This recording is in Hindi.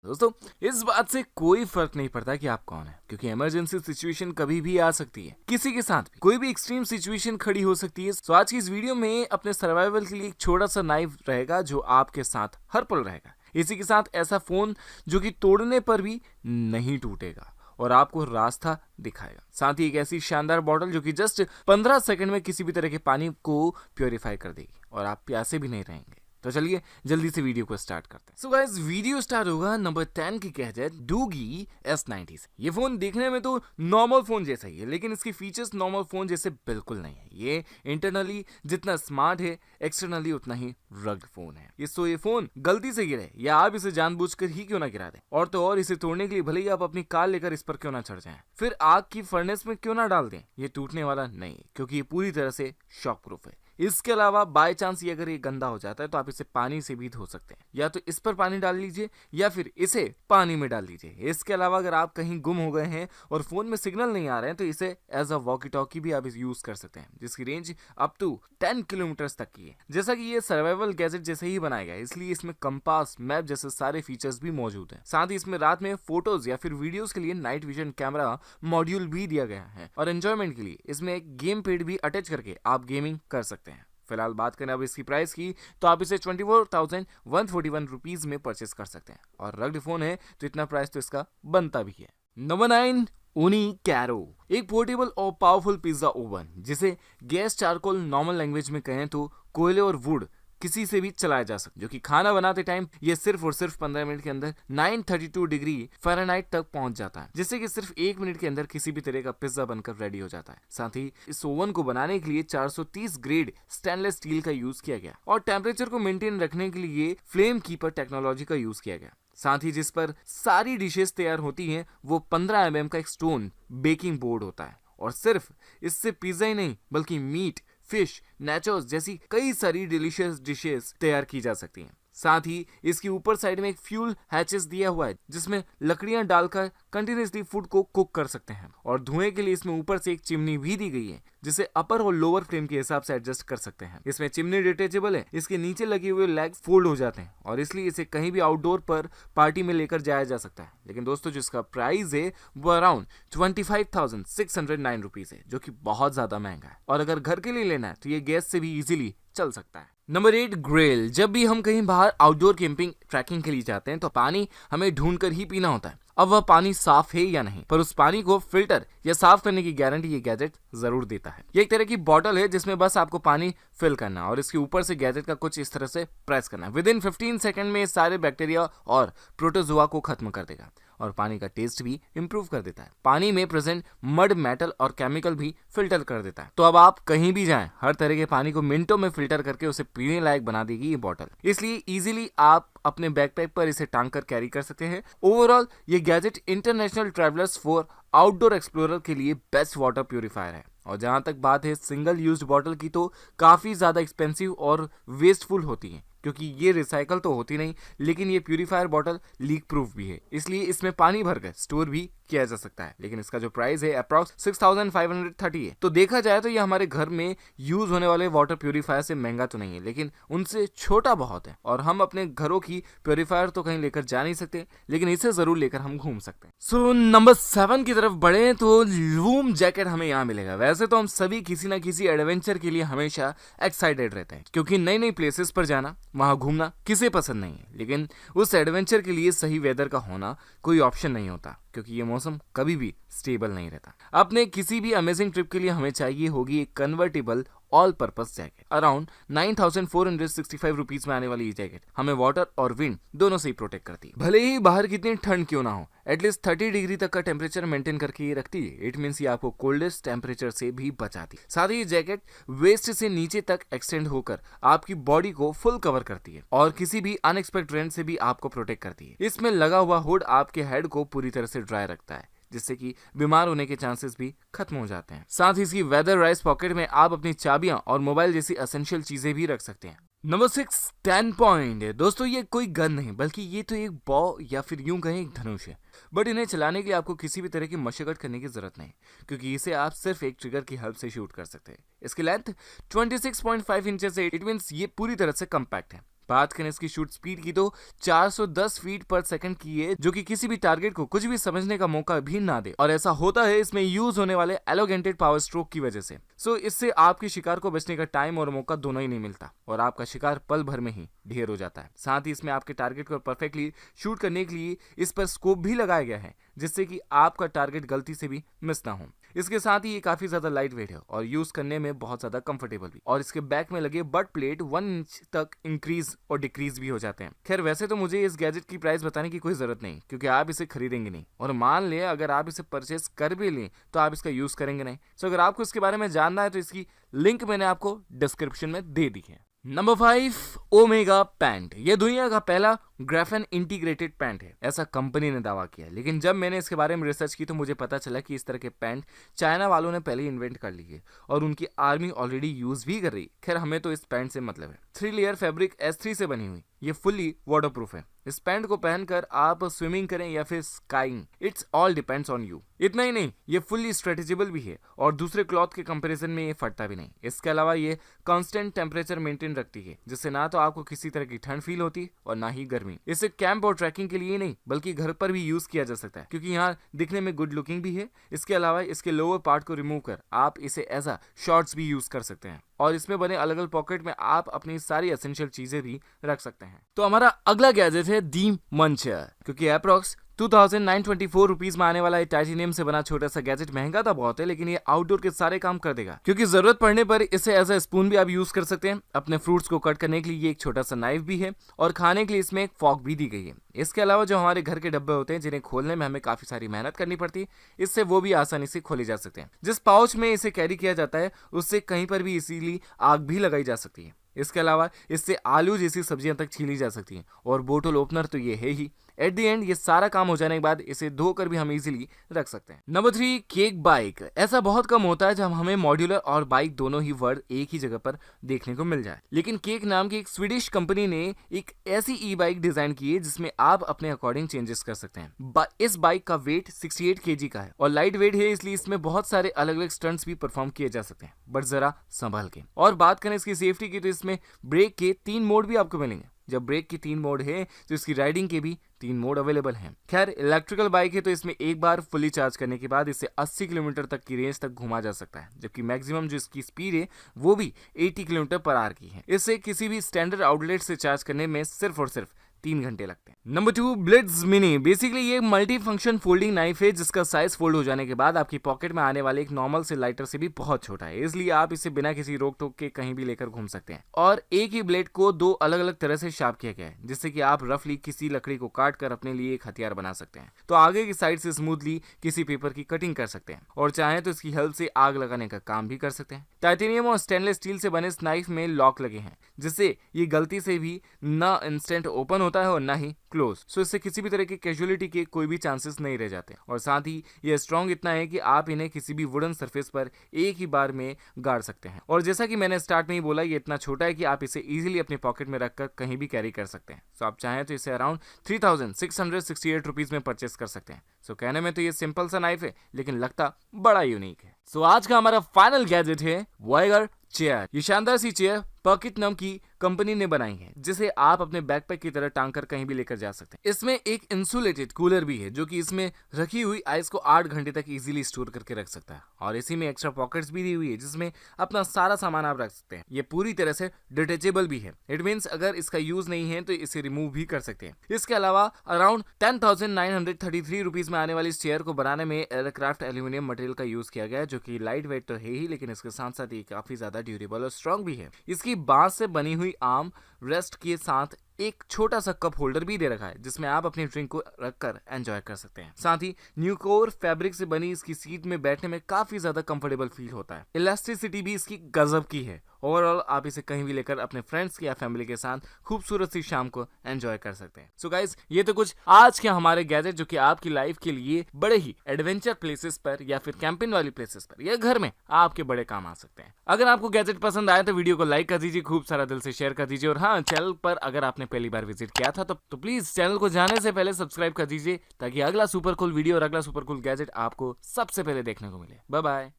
दोस्तों, इस बात से कोई फर्क नहीं पड़ता कि आप कौन है, क्योंकि इमरजेंसी सिचुएशन कभी भी आ सकती है। किसी के साथ भी कोई भी एक्सट्रीम सिचुएशन खड़ी हो सकती है। तो आज की इस वीडियो में अपने सर्वाइवल के लिए एक छोटा सा नाइफ रहेगा जो आपके साथ हर पल रहेगा। इसी के साथ ऐसा फोन जो कि तोड़ने पर भी नहीं टूटेगा और आपको रास्ता दिखाएगा। साथ ही एक ऐसी शानदार बॉटल जो कि जस्ट 15 सेकंड में किसी भी तरह के पानी को प्योरीफाई कर देगी और आप प्यासे भी नहीं रहेंगे। तो चलिए जल्दी से वीडियो को स्टार्ट करते हैं। सो गाइस, वीडियो स्टार्ट होगा नंबर 10 की गैजेट डूगी S90 से। ये फोन देखने में तो नॉर्मल फोन जैसा ही है, लेकिन इसके फीचर्स नॉर्मल फोन जैसे बिल्कुल नहीं है। ये इंटरनली जितना स्मार्ट है, एक्सटर्नली उतना ही रग्ड फोन है। ये फोन गलती से गिरे या आप इसे जानबूझकर ही क्यों ना गिरा दें, और तो और इसे तोड़ने के लिए भले ही आप अपनी कार लेकर इस पर क्यों ना चढ़ जाएं, फिर आग की फर्नेस में क्यों ना डाल दें, ये टूटने वाला नहीं, क्योंकि ये पूरी तरह से शॉक प्रूफ है। इसके अलावा बाय चांस ये अगर ये गंदा हो जाता है तो आप इसे पानी से भी धो सकते हैं। या तो इस पर पानी डाल लीजिए या फिर इसे पानी में डाल लीजिए। इसके अलावा अगर आप कहीं गुम हो गए हैं और फोन में सिग्नल नहीं आ रहे हैं तो इसे एज अ वॉकी टॉकी भी आप यूज कर सकते हैं, जिसकी रेंज अप टू 10 किलोमीटर तक की है। जैसा कि ये सर्वाइवल गैजेट जैसे ही बनाया गया है, इसलिए इसमें कंपास, मैप जैसे सारे फीचर्स भी मौजूद हैं। साथ ही इसमें रात में फोटोज या फिर वीडियोज के लिए नाइट विजन कैमरा मॉड्यूल भी दिया गया है और एंजॉयमेंट के लिए इसमें एक गेम पैड भी अटैच करके आप गेमिंग कर सकते हैं। फिलहाल बात करें अब इसकी प्राइस की, तो आप इसे 24,141 रुपीज में परचेस कर सकते हैं और रग्ड फोन है तो इतना प्राइस तो इसका बनता भी है। नंबर 9, ऊनी कैरो, एक पोर्टेबल और पावरफुल पिज्जा ओवन जिसे गैस, चारकोल, नॉर्मल लैंग्वेज में कहें तो कोयले और वुड किसी से भी चलाया जा सकता है, जो कि खाना बनाते टाइम ये सिर्फ और सिर्फ 15 मिनट के अंदर 932 डिग्री फ़ारेनहाइट तक पहुंच जाता है, जिससे कि सिर्फ 1 मिनट के अंदर किसी भी तरह का पिज्जा बनकर रेडी हो जाता है। साथ ही इस ओवन को बनाने के लिए 430 ग्रेड स्टेनलेस स्टील का यूज किया गया और टेम्परेचर को मेंटेन रखने के लिए फ्लेम कीपर टेक्नोलॉजी का यूज किया गया। साथ ही जिस पर सारी डिशेस तैयार होती हैं वो 15 mm का एक स्टोन बेकिंग बोर्ड होता है और सिर्फ इससे पिज्जा ही नहीं बल्कि मीट, फिश, नेचोस जैसी कई सारी डिलीशियस डिशेस तैयार की जा सकती हैं। साथ ही इसकी ऊपर साइड में एक फ्यूल हैचेस दिया हुआ है जिसमें लकड़ियां डालकर कंटिन्यूसली फूड को कुक कर सकते हैं और धुएं के लिए इसमें ऊपर से एक चिमनी भी दी गई है जिसे अपर और लोअर फ्लेम के हिसाब से एडजस्ट कर सकते हैं। इसमें चिमनी डिटेचेबल है, इसके नीचे लगे हुए लेग फोल्ड हो जाते हैं और इसलिए इसे कहीं भी आउटडोर पर पार्टी में लेकर जाया जा सकता है। लेकिन दोस्तों, जिसका प्राइस है वो अराउंड 25,609 रुपीज है, जो कि बहुत ज्यादा महंगा है और अगर घर के लिए लेना है तो ये गैस से भी इजीली चल सकता है। नंबर 8, ग्रिल, जब भी हम कहीं बाहर आउटडोर कैंपिंग ट्रैकिंग के लिए जाते हैं तो पानी हमें ढूंढकर ही पीना होता है। अब वह पानी साफ है या नहीं, पर उस पानी को फिल्टर या साफ करने की गारंटी ये गैजेट जरूर देता है। ये एक तरह की बॉटल है जिसमें बस आपको पानी फिल करना और इसके ऊपर से गैजेट का कुछ इस तरह से प्रेस करना। विद इन 15 सेकंड में सारे बैक्टीरिया और प्रोटोजोआ को खत्म कर देगा और पानी का टेस्ट भी इंप्रूव कर देता है। पानी में प्रेजेंट मड, मेटल और केमिकल भी फिल्टर कर देता है। तो अब आप कहीं भी जाएं, हर तरह के पानी को मिनटों में फिल्टर करके उसे पीने लायक बना देगी ये बॉटल। इसलिए इजीली आप अपने बैकपैक पर इसे टांग कर कैरी कर सकते हैं। ओवरऑल ये gadget international travellers for outdoor explorer के लिए बेस्ट वाटर प्यूरिफायर है। और जहां तक बात है सिंगल यूज्ड बॉटल की, तो काफी ज्यादा एक्सपेंसिव और वेस्टफुल होती है, क्योंकि ये रिसाइकल तो होती नहीं, लेकिन ये प्यूरिफायर बॉटल लीक प्रूफ भी है, इसलिए इसमें पानी भरकर स्टोर भी किया जा सकता है। लेकिन इसका जो प्राइस है अप्रॉक्स 6,530 है। तो देखा जाए तो ये हमारे घर में यूज होने वाले वाटर प्यूरिफायर से महंगा तो नहीं है, लेकिन उनसे छोटा बहुत है और हम अपने घरों की प्यूरिफायर तो कहीं लेकर जा नहीं सकते, लेकिन इसे जरूर लेकर हम घूम सकते हैं। सो नंबर 7 की तरफ बढ़े तो लूम जैकेट हमें यहाँ मिलेगा। वैसे तो हम सभी किसी ना किसी एडवेंचर के लिए हमेशा एक्साइटेड रहते हैं, क्योंकि नई नई प्लेसेस पर जाना, वहां घूमना किसे पसंद नहीं है, लेकिन उस एडवेंचर के लिए सही वेदर का होना कोई ऑप्शन नहीं होता, क्योंकि ये मौसम कभी भी स्टेबल नहीं रहता। अपने किसी भी अमेजिंग ट्रिप के लिए हमें चाहिए होगी एक convertible all purpose jacket. Around 9,465 rupees में आने वाली ये जैकेट हमें वाटर और विंड दोनों से ही प्रोटेक्ट करती है। भले ही बाहर कितनी ठंड क्यों ना हो, एटलीस्ट 30 डिग्री तक का टेम्परेचर मेंटेन करके ये रखती है। इट मीन्स ये आपको कोल्डेस्ट टेम्परेचर से भी बचाती है। साथ ही ये जैकेट वेस्ट से नीचे तक एक्सटेंड होकर आपकी बॉडी को फुल कवर करती है और किसी भी अनएक्सपेक्टेड रेन से भी आपको प्रोटेक्ट करती है। इसमें लगा हुआ हुड आपके हेड को पूरी तरह से ड्राई रखता है, जिससे कि बीमार होने के चांसेस भी खत्म हो जाते हैं। साथ ही इसकी वेदर राइज पॉकेट में आप अपनी चाबियां और मोबाइल जैसी एसेंशियल चीजें भी रख सकते हैं। नंबर 6, 10 पॉइंट है। दोस्तों, ये कोई गन नहीं बल्कि ये तो एक बॉ या फिर यूं कहें एक धनुष है, बट इन्हें चलाने के लिए आपको किसी भी तरह की मशक्कत करने की जरूरत नहीं, क्योंकि इसे आप सिर्फ एक ट्रिगर की हेल्प से शूट कर सकते हैं। इसकी लेंथ 26.5 इंचेस है। इट मींस ये पूरी तरह से कम्पैक्ट है, बात करें इसकी शूट स्पीड की तो 410 फीट पर सेकंड की है, जो कि किसी भी टारगेट को कुछ भी समझने का मौका भी ना दे। और ऐसा होता है इसमें यूज होने वाले एलोगेंटेड पावर स्ट्रोक की वजह से। सो इससे आपके शिकार को बचने का टाइम और मौका दोनों ही नहीं मिलता और आपका शिकार पल भर में ही ढेर हो जाता है। साथ ही इसमें आपके टारगेट को परफेक्टली शूट करने के लिए इस पर स्कोप भी लगाया गया है, जिससे कि आपका टारगेट गलती से भी मिस ना हो। इसके साथ ही ये काफी ज्यादा लाइट वेट है और यूज करने में बहुत ज्यादा कंफर्टेबल भी। और इसके बैक में लगे बट प्लेट 1 इंच तक इंक्रीज और डिक्रीज भी हो जाते हैं। खैर वैसे तो मुझे इस गैजेट की प्राइस बताने की कोई जरूरत नहीं, क्योंकि आप इसे खरीदेंगे नहीं, और मान ले अगर आप इसे परचेस कर भी लें तो आप इसका यूज करेंगे नहीं। सो अगर आपको इसके बारे में जानना है तो इसकी लिंक मैंने आपको डिस्क्रिप्शन में दे दी है। Number 5, omega pant. यह दुनिया का पहला ग्राफेन इंटीग्रेटेड पैंट है, ऐसा कंपनी ने दावा किया। लेकिन जब मैंने इसके बारे में रिसर्च की तो मुझे पता चला कि इस तरह के पैंट चाइना वालों ने पहले इन्वेंट कर ली है और उनकी आर्मी ऑलरेडी यूज भी कर रही। खैर हमें तो इस पैंट से मतलब है। 3 लेयर फैब्रिक S3 से बनी हुई, ये फुल्ली वाटरप्रूफ है। इस पैंट को पहनकर आप स्विमिंग करें या फिर skiing, it's all depends on you. इतना ही नहीं, ये फुल्ली स्ट्रेचेबल भी है और दूसरे क्लॉथ के कंपैरिजन में ये फटता भी नहीं। इसके अलावा ये कांस्टेंट टेम्परेचर मेंटेन रखती है, जिससे ना तो आपको किसी तरह की ठंड फील होती और ना ही गर्मी। इसे कैंप और ट्रैकिंग के लिए नहीं बल्कि घर पर भी यूज किया जा सकता है, क्योंकि यहाँ दिखने में गुड लुकिंग भी है। इसके अलावा इसके लोअर पार्ट को रिमूव कर आप इसे एज अ शॉर्ट्स भी यूज कर सकते हैं और इसमें बने अलग अलग पॉकेट में आप अपनी सारी एसेंशियल चीजें भी रख सकते हैं। तो हमारा अगला गैजेट है दी मंचर, क्योंकि अप्रॉक्स 2924 रुपीज में आने वाला ये टाइटेनियम से बना छोटा सा गैजेट महंगा तो बहुत है, लेकिन ये आउटडोर के सारे काम कर देगा, क्योंकि जरूरत पड़ने पर इसे एज अ स्पून भी आप यूज कर सकते हैं। अपने फ्रूट्स को कट करने के लिए ये एक छोटा सा नाइफ भी है और खाने के लिए इसमें एक फॉर्क भी दी गई है। इसके अलावा जो हमारे घर के डब्बे होते हैं जिन्हें खोलने में हमें काफी सारी मेहनत करनी पड़ती, इससे वो भी आसानी से खोले जा सकते हैं। जिस पाउच में इसे कैरी किया जाता है उससे कहीं पर भी इजीली आग भी लगाई जा सकती है। इसके अलावा इससे आलू जैसी सब्जियां तक छीली जा सकती हैं और बोतल ओपनर तो ये है ही। एट द एंड ये सारा काम हो जाने के बाद इसे धोकर भी हम इजीली रख सकते हैं। Number 3, cake bike. ऐसा बहुत कम होता है जब हमें मॉड्यूलर और बाइक दोनों ही वर्ड एक ही जगह पर देखने को मिल जाए, लेकिन केक नाम की एक स्वीडिश कंपनी ने एक ऐसी ई बाइक डिजाइन की है जिसमें आप अपने अकॉर्डिंग चेंजेस कर सकते हैं। इस बाइक का वेट 68 kg का है और लाइट वेट है, इसलिए इसमें बहुत सारे अलग अलग स्टंट्स भी परफॉर्म किए जा सकते हैं, बट जरा संभल के। और बात करें इसकी सेफ्टी की तो इसमें ब्रेक के 3 मोड भी आपको मिलेंगे। जब ब्रेक के 3 मोड है तो इसकी राइडिंग के भी 3 मोड अवेलेबल हैं। खैर इलेक्ट्रिकल बाइक है तो इसमें एक बार फुली चार्ज करने के बाद इसे 80 किलोमीटर तक की रेंज तक घुमा जा सकता है, जबकि मैक्सिमम जो इसकी स्पीड है वो भी 80 किलोमीटर पर आवर की है। इसे किसी भी स्टैंडर्ड आउटलेट से चार्ज करने में सिर्फ और सिर्फ 3 घंटे लगते हैं। Number 2, blitz mini. बेसिकली ये मल्टी फंक्शन फोल्डिंग नाइफ है जिसका साइज फोल्ड हो जाने के बाद आपकी पॉकेट में आने वाले एक नॉर्मल से लाइटर से भी बहुत छोटा है, इसलिए आप इसे बिना किसी रोक टोक के कहीं भी लेकर घूम सकते हैं। और एक ही ब्लेड को 2 अलग अलग तरह से शार्प किया गया है, जिससे कि आप रफली किसी लकड़ी को काट कर अपने लिए एक हथियार बना सकते हैं। तो आगे की साइड से स्मूथली किसी पेपर की कटिंग कर सकते हैं और चाहे तो इसकी हेल्प से आग लगाने का काम भी कर सकते हैं। टाइटेनियम और स्टेनलेस स्टील से बने इस नाइफ में लॉक लगे हैं, जिससे ये गलती से भी न इंस्टेंट ओपन होता है और न ही क्लोज। सो इससे किसी भी तरह की कैजुअलिटी के कोई भी चांसेस नहीं रह जाते। और साथ ही ये स्ट्रॉन्ग इतना है कि आप इन्हें किसी भी वुडन सरफेस पर एक ही बार में गाड़ सकते हैं। और जैसा कि मैंने स्टार्ट में ही बोला, ये इतना छोटा है कि आप इसे इजीली अपने पॉकेट में रखकर कहीं भी कैरी कर सकते हैं। सो आप चाहें तो इसे अराउंड 3668 रुपीज में परचेस कर सकते हैं। सो कहने में तो ये सिंपल सा नाइफ है, लेकिन लगता बड़ा यूनिक है। सो आज का हमारा फाइनल गैजेट है वॉयगर चेयर। ये शानदार सी चेयर पॉकेट नाम की कंपनी ने बनाई है, जिसे आप अपने बैकपैक की तरह टांग कर कहीं भी लेकर जा सकते हैं। इसमें एक इंसुलेटेड कूलर भी है जो कि इसमें रखी हुई आइस को 8 घंटे तक इजीली स्टोर करके रख सकता है। और इसी में एक्स्ट्रा पॉकेट्स भी दी हुई है जिसमें अपना सारा सामान आप रख सकते हैं। ये पूरी तरह से डिटेचेबल भी है। इट मीन्स अगर इसका यूज नहीं है तो इसे रिमूव भी कर सकते हैं। इसके अलावा अराउंड 10,933 रुपीज में आने वाली इस चेयर को बनाने में एयरक्राफ्ट एल्यूमिनियम मटेरियल का यूज किया गया है, जो कि लाइट वेट तो है ही, लेकिन इसके साथ साथ ये काफी ज्यादा ड्यूरेबल और स्ट्रॉन्ग भी है। इसकी बांस से बनी हुई आर्म रेस्ट के साथ एक छोटा सा कप होल्डर भी दे रखा है, जिसमें आप अपनी ड्रिंक को रखकर एंजॉय कर सकते हैं। साथ ही न्यूकोर फैब्रिक से बनी इसकी सीट में बैठने में काफी ज्यादा कंफर्टेबल फील होता है। इलास्टिसिटी भी इसकी गजब की है। ओवरऑल आप इसे कहीं भी लेकर अपने फ्रेंड्स या फैमिली के साथ खूबसूरत सी शाम को एंजॉय कर सकते हैं। सो गाइज, ये तो कुछ आज के हमारे गैजेट जो कि आपकी लाइफ के लिए बड़े ही एडवेंचर प्लेसेस पर या फिर कैंपिंग वाली प्लेसेस पर या घर में आपके बड़े काम आ सकते हैं। अगर आपको गैजेट पसंद आया तो वीडियो को लाइक कर दीजिए, खूब सारा दिल से शेयर कर दीजिए। और हाँ, चैनल पर अगर आपने पहली बार विजिट किया था तो प्लीज चैनल को जाने से पहले सब्सक्राइब कर दीजिए, ताकि अगला सुपर कूल वीडियो और अगला सुपर कूल गैजेट आपको सबसे पहले देखने को मिले। Bye bye.